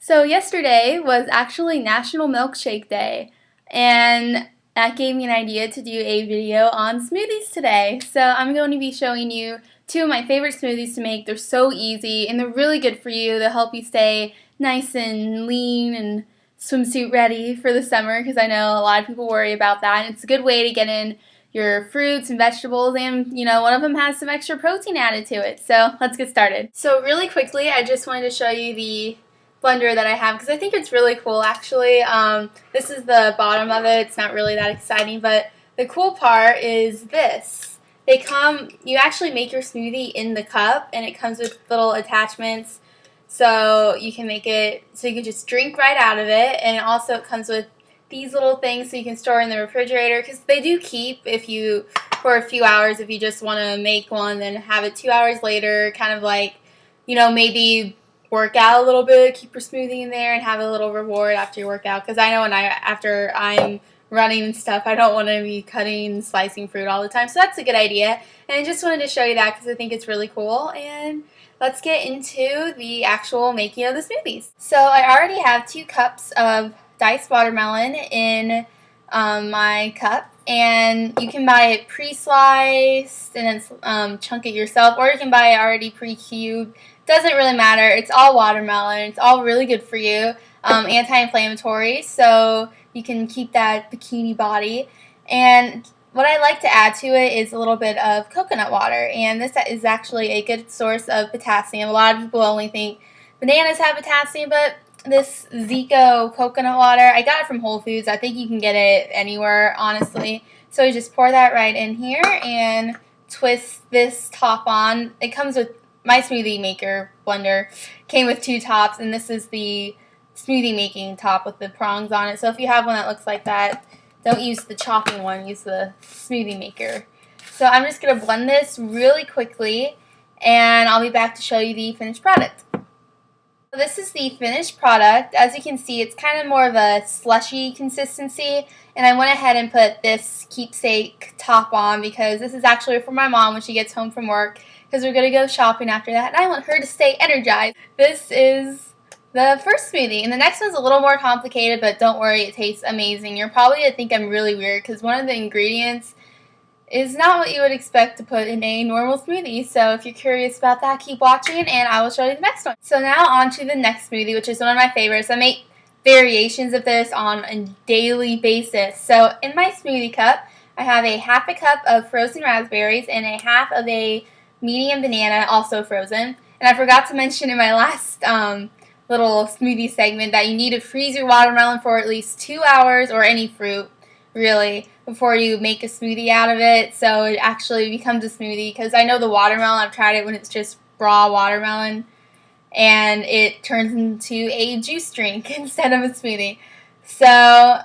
So yesterday was actually National Milkshake Day, and that gave me an idea to do a video on smoothies today. So I'm going to be showing you two of my favorite smoothies to make. They're so easy, and they're really good for you. They'll help you stay nice and lean and swimsuit ready for the summer, because I know a lot of people worry about that. And it's a good way to get in your fruits and vegetables, and one of them has some extra protein added to it. So let's get started. So really quickly, I just wanted to show you the blender that I have, because I think it's really cool actually. This is the bottom of it. It's not really that exciting, but the cool part is this. You actually make your smoothie in the cup, and it comes with little attachments so you can make it so you can just drink right out of it. And also it comes with these little things so you can store in the refrigerator, because they do keep for a few hours if you just want to make one, then have it 2 hours later, kind of like, maybe work out a little bit, keep your smoothie in there, and have a little reward after your workout. Because I know after I'm running and stuff, I don't want to be cutting and slicing fruit all the time. So that's a good idea. And I just wanted to show you that because I think it's really cool. And let's get into the actual making of the smoothies. So I already have 2 cups of diced watermelon in my cup. And you can buy it pre-sliced and then chunk it yourself, or you can buy it already pre-cubed. Doesn't really matter. It's all watermelon. It's all really good for you. Anti-inflammatory, so you can keep that bikini body. And what I like to add to it is a little bit of coconut water, and this is actually a good source of potassium. A lot of people only think bananas have potassium, but this Zico coconut water, I got it from Whole Foods. I think you can get it anywhere, honestly. So you just pour that right in here and twist this top on. It comes with my smoothie maker blender, came with 2 tops, and this is the smoothie making top with the prongs on it. So if you have one that looks like that, don't use the chopping one, use the smoothie maker. So I'm just going to blend this really quickly, and I'll be back to show you the finished product. So this is the finished product. As you can see, it's kind of more of a slushy consistency, and I went ahead and put this keepsake top on because this is actually for my mom when she gets home from work, because we're going to go shopping after that, and I want her to stay energized. This is the first smoothie, and the next one's a little more complicated, but don't worry, it tastes amazing. You're probably going to think I'm really weird because one of the ingredients is not what you would expect to put in a normal smoothie. So if you're curious about that, keep watching, and I will show you the next one. So now on to the next smoothie, which is one of my favorites. I make variations of this on a daily basis. So in my smoothie cup, I have a half a cup of frozen raspberries and a half of a medium banana, also frozen. And I forgot to mention in my last little smoothie segment that you need to freeze your watermelon for at least 2 hours, or any fruit, really, before you make a smoothie out of it, so it actually becomes a smoothie. Because I know the watermelon, I've tried it when it's just raw watermelon, and it turns into a juice drink instead of a smoothie. So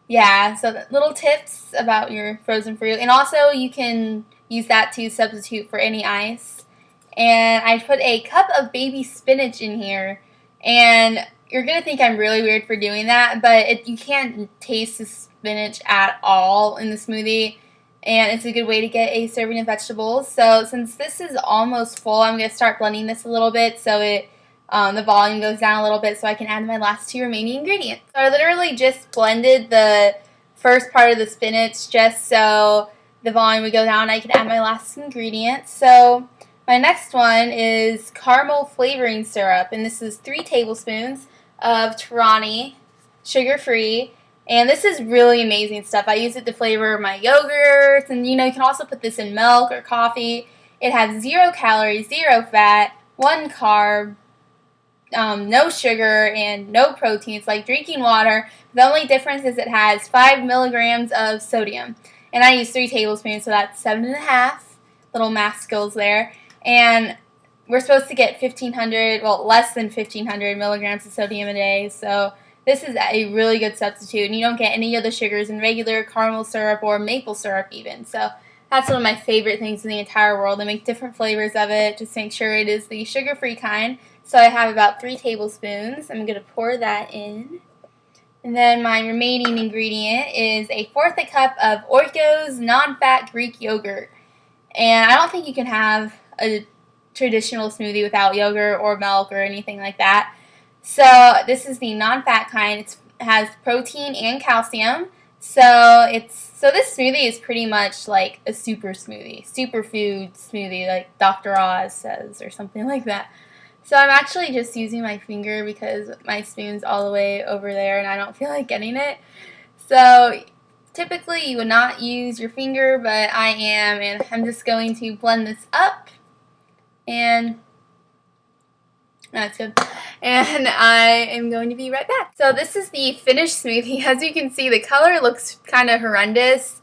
yeah, so little tips about your frozen fruit. And also you can use that to substitute for any ice. And I put a cup of baby spinach in here. And you're going to think I'm really weird for doing that, but you can't taste the spinach at all in the smoothie. And it's a good way to get a serving of vegetables. So since this is almost full, I'm going to start blending this a little bit so the volume goes down a little bit, so I can add my last 2 remaining ingredients. So I literally just blended the first part of the spinach just so the volume would go down. I can add my last ingredient. So my next one is caramel flavoring syrup, and this is 3 tablespoons of Torani, sugar-free. And this is really amazing stuff. I use it to flavor my yogurts, and you can also put this in milk or coffee. It has 0 calories, 0 fat, 1 carb, no sugar, and no protein. It's like drinking water. The only difference is it has 5 milligrams of sodium. And I use 3 tablespoons, so that's 7.5. Little math skills there. And we're supposed to get 1,500, well, less than 1,500 milligrams of sodium a day. So this is a really good substitute. And you don't get any of the sugars in regular caramel syrup or maple syrup even. So that's one of my favorite things in the entire world. I make different flavors of it. Just make sure it is the sugar-free kind. So I have about 3 tablespoons. I'm going to pour that in. And then my remaining ingredient is a 1/4 cup of Oikos non-fat Greek yogurt. And I don't think you can have a traditional smoothie without yogurt or milk or anything like that. So this is the non-fat kind. It has protein and calcium. So this smoothie is pretty much like a super smoothie, superfood smoothie, like Dr. Oz says, or something like that. So I'm actually just using my finger because my spoon's all the way over there and I don't feel like getting it. So typically you would not use your finger, but I am, and I'm just going to blend this up, and that's good. And I am going to be right back. So this is the finished smoothie. As you can see, the color looks kind of horrendous,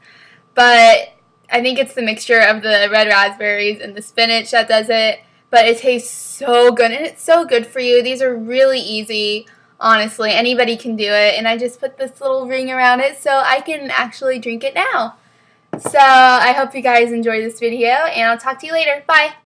but I think it's the mixture of the red raspberries and the spinach that does it. But it tastes so good, and it's so good for you. These are really easy, honestly. Anybody can do it, and I just put this little ring around it so I can actually drink it now. So I hope you guys enjoyed this video, and I'll talk to you later. Bye!